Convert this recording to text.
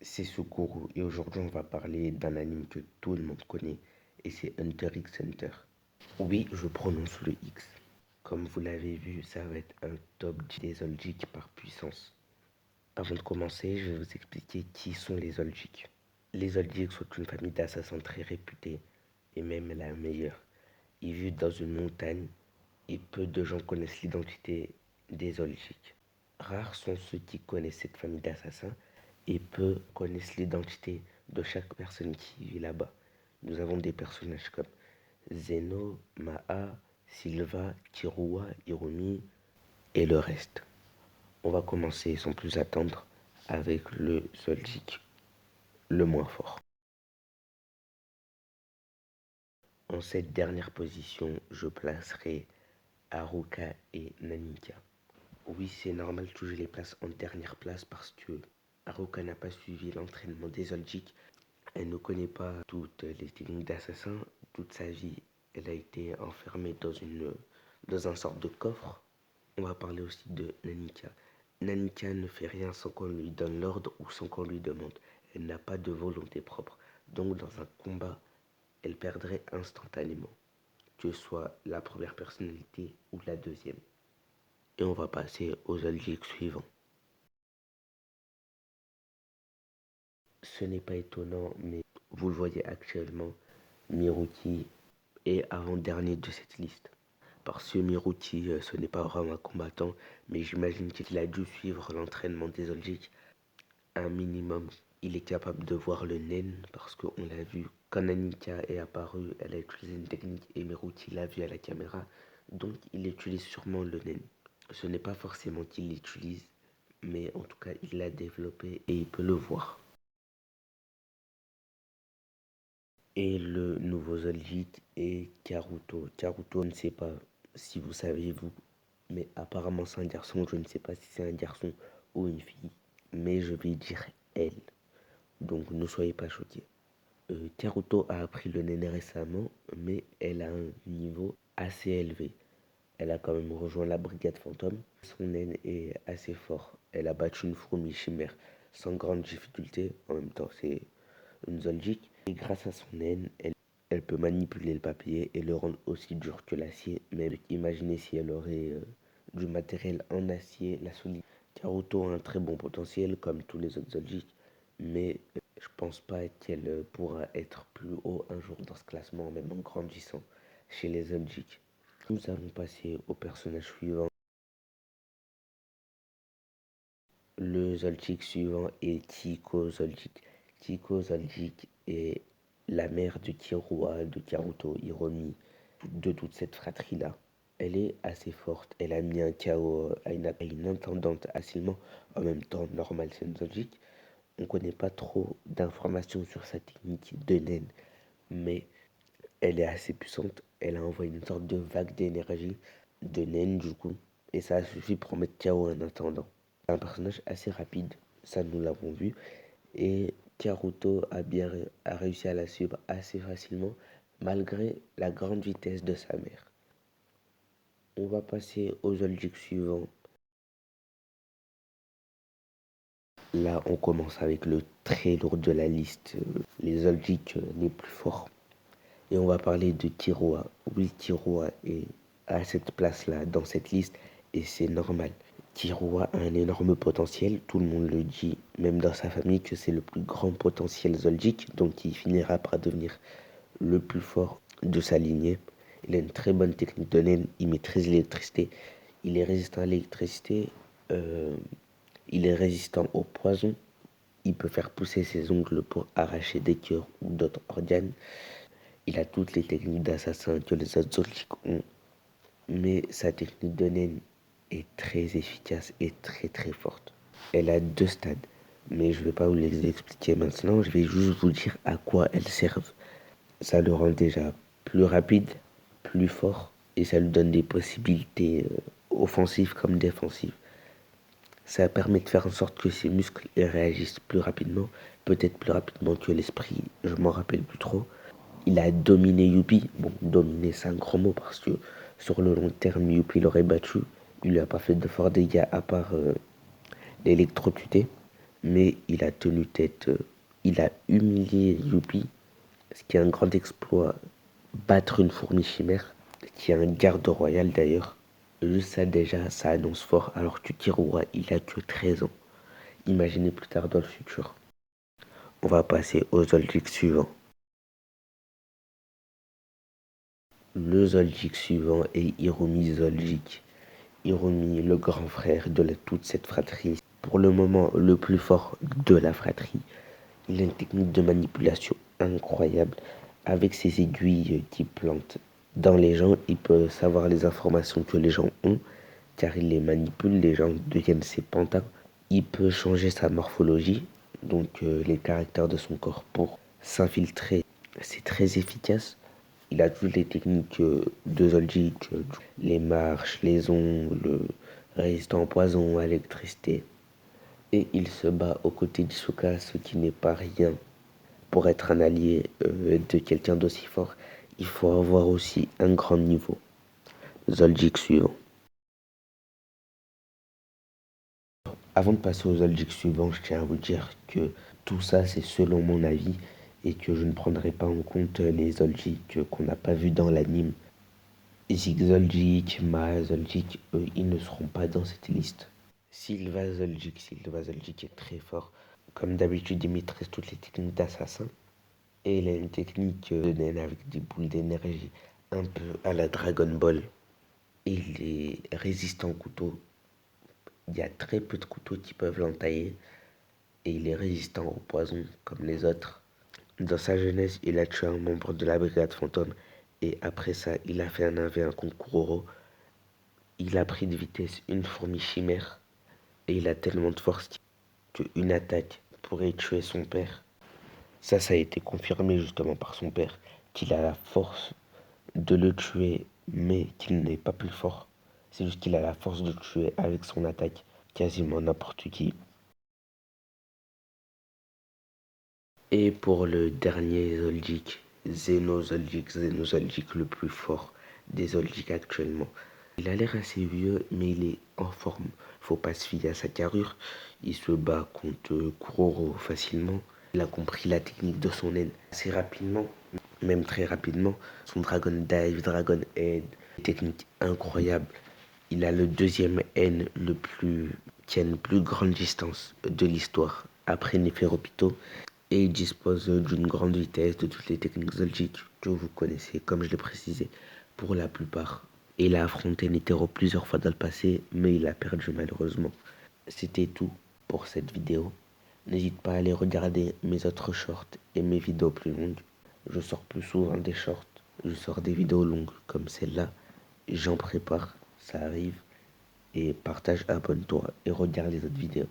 c'est Sukuru et aujourd'hui on va parler d'un anime que tout le monde connaît et c'est Hunter x Hunter. Oui, je prononce le X. Comme vous l'avez vu, ça va être un top 10 des Olgic par puissance. Avant de commencer, je vais vous expliquer qui sont les Olgic. Les Olgic sont une famille d'assassins très réputée et même la meilleure. Ils vivent dans une montagne et peu de gens connaissent l'identité des Olgic. Rares sont ceux qui connaissent cette famille d'assassins et peu connaissent l'identité de chaque personne qui vit là-bas. Nous avons des personnages comme Zeno, Maa, Silva, Kirua, Hirumi et le reste. On va commencer sans plus attendre avec le Zoldyck le moins fort. En cette dernière position, je placerai Haruka et Nanika. Oui, c'est normal que je les place en dernière place parce que Haruka n'a pas suivi l'entraînement des Zoldyck. Elle ne connaît pas toutes les techniques d'assassin. Toute sa vie, elle a été enfermée dans un sorte de coffre. On va parler aussi de Nanika. Nanika ne fait rien sans qu'on lui donne l'ordre ou sans qu'on lui demande. Elle n'a pas de volonté propre. Donc dans un combat, elle perdrait instantanément, que ce soit la première personnalité ou la deuxième. Et on va passer aux Zoldyck suivants. Ce n'est pas étonnant, mais vous le voyez actuellement, Miruki est avant-dernier de cette liste. Parce que Miruki, ce n'est pas vraiment un combattant, mais j'imagine qu'il a dû suivre l'entraînement des Zoldyck un minimum. Il est capable de voir le Nen, parce qu'on l'a vu. Quand Nanika est apparue, elle a utilisé une technique et Miruki l'a vu à la caméra. Donc il utilise sûrement le Nen. Ce n'est pas forcément qu'il l'utilise, mais en tout cas il l'a développé et il peut le voir. Et le nouveau Zoldyck est Karuto. Karuto, je ne sais pas si vous savez vous, mais apparemment c'est un garçon. Je ne sais pas si c'est un garçon ou une fille, mais je vais dire elle. Donc ne soyez pas choqués. Karuto a appris le nen récemment, mais elle a un niveau assez élevé. Elle a quand même rejoint la brigade fantôme. Son nen est assez fort. Elle a battu une fourmi chimère sans grande difficulté. En même temps, c'est une Zoldyck. Et grâce à son nen, elle peut manipuler le papier et le rendre aussi dur que l'acier. Mais imaginez si elle aurait du matériel en acier, la solide. Karuto a un très bon potentiel, comme tous les autres Zoldyck, mais je pense pas qu'elle pourra être plus haut un jour dans ce classement, même en grandissant chez les Zoldyck. Nous allons passer au personnage suivant. Le Zoldyck suivant est Chiko Zoldyck. Chiko Zoldyck est la mère de Kirua, de Karuto, Hiromi, de toute cette fratrie-là. Elle est assez forte. Elle a mis un KO à une intendante facilement. En même temps, normal, c'est une Zoldyck. On ne connaît pas trop d'informations sur sa technique de naine, mais elle est assez puissante. Elle a envoyé une sorte de vague d'énergie de naine du coup, et ça a suffi pour mettre KO un intendant. C'est un personnage assez rapide, ça nous l'avons vu, et Karuto a réussi à la suivre assez facilement malgré la grande vitesse de sa mère. On va passer aux Zoldyck suivants. Là, on commence avec le très lourd de la liste, les Zoldyck les plus forts. Et on va parler de Kirua. Oui, Kirua est à cette place-là, dans cette liste, et c'est normal. Kirua a un énorme potentiel, tout le monde le dit, même dans sa famille, que c'est le plus grand potentiel Zoldyck, donc il finira par devenir le plus fort de sa lignée. Il a une très bonne technique de naine, il maîtrise l'électricité, il est résistant à l'électricité, il est résistant au poison, il peut faire pousser ses ongles pour arracher des cœurs ou d'autres organes. Il a toutes les techniques d'assassin que les autres Zoldyck ont, mais sa technique de naine est très efficace et très très forte. Elle a 2 stades, mais je ne vais pas vous les expliquer maintenant, je vais juste vous dire à quoi elles servent. Ça le rend déjà plus rapide, plus fort, et ça lui donne des possibilités offensives comme défensives. Ça permet de faire en sorte que ses muscles réagissent plus rapidement, peut-être plus rapidement que l'esprit, je m'en rappelle plus trop. Il a dominé Youpi. Bon, dominer, c'est un grand mot parce que sur le long terme, Youpi l'aurait battu. Il lui a pas fait de forts dégâts à part l'électrocuter. mais il a tenu tête, il a humilié Youpi, ce qui est un grand exploit, battre une fourmi chimère, qui est un garde royal d'ailleurs. Juste ça déjà, ça annonce fort, alors que Killua, il a que 13 ans. Imaginez plus tard dans le futur. On va passer au Zoldyck suivant. Le Zoldyck suivant est Hirumi Zoldyck. Hirumi, le grand frère de toute cette fratrie. Pour le moment, le plus fort de la fratrie. Il a une technique de manipulation incroyable. Avec ses aiguilles qu'il plante dans les gens, il peut savoir les informations que les gens ont, car il les manipule, les gens deviennent ses pantins. Il peut changer sa morphologie, donc les caractères de son corps pour s'infiltrer. C'est très efficace. Il a toutes les techniques de Zoldyck, les marches, les ongles, résistant au poison, à l'électricité. Et il se bat aux côtés d'Hisoka, ce qui n'est pas rien. Pour être un allié de quelqu'un d'aussi fort, il faut avoir aussi un grand niveau. Zoldyck suivant. Avant de passer aux Zoldyck suivants, je tiens à vous dire que tout ça c'est selon mon avis et que je ne prendrai pas en compte les Zoldyck qu'on n'a pas vu dans l'anime. Zig Zoldyck, Ma Zoldyck, eux, ils ne seront pas dans cette liste. Silva Zoldyck est très fort. Comme d'habitude, il maîtrise toutes les techniques d'assassin. Et il a une technique de naine avec des boules d'énergie, un peu à la Dragon Ball. Et il est résistant au couteau. Il y a très peu de couteaux qui peuvent l'entailler. Et il est résistant au poison, comme les autres. Dans sa jeunesse, il a tué un membre de la brigade fantôme. Et après ça, il a fait un 1v1 contre Kuroro. Il a pris de vitesse une fourmi chimère. Et il a tellement de force qu'une attaque pourrait tuer son père. Ça a été confirmé justement par son père, qu'il a la force de le tuer, mais qu'il n'est pas plus fort. C'est juste qu'il a la force de tuer avec son attaque quasiment n'importe qui. Et pour le dernier Zoldyck, Zoldyck, le plus fort des Zoldyck actuellement. Il a l'air assez vieux, mais il est en forme. Faut pas se fier à sa carrure. Il se bat contre Kuroro facilement. Il a compris la technique de son aile assez rapidement, même très rapidement. Son Dragon Dive, Dragon Head, technique incroyable. Il a le deuxième N qui a une plus grande distance de l'histoire après Neferopito. Et il dispose d'une grande vitesse de toutes les techniques Zoldyck que vous connaissez, comme je l'ai précisé, pour la plupart. Et il a affronté Netero plusieurs fois dans le passé, mais il a perdu malheureusement. C'était tout pour cette vidéo. N'hésite pas à aller regarder mes autres shorts et mes vidéos plus longues. Je sors plus souvent des shorts, je sors des vidéos longues comme celle-là. J'en prépare, ça arrive. Et partage, abonne-toi et regarde les autres vidéos.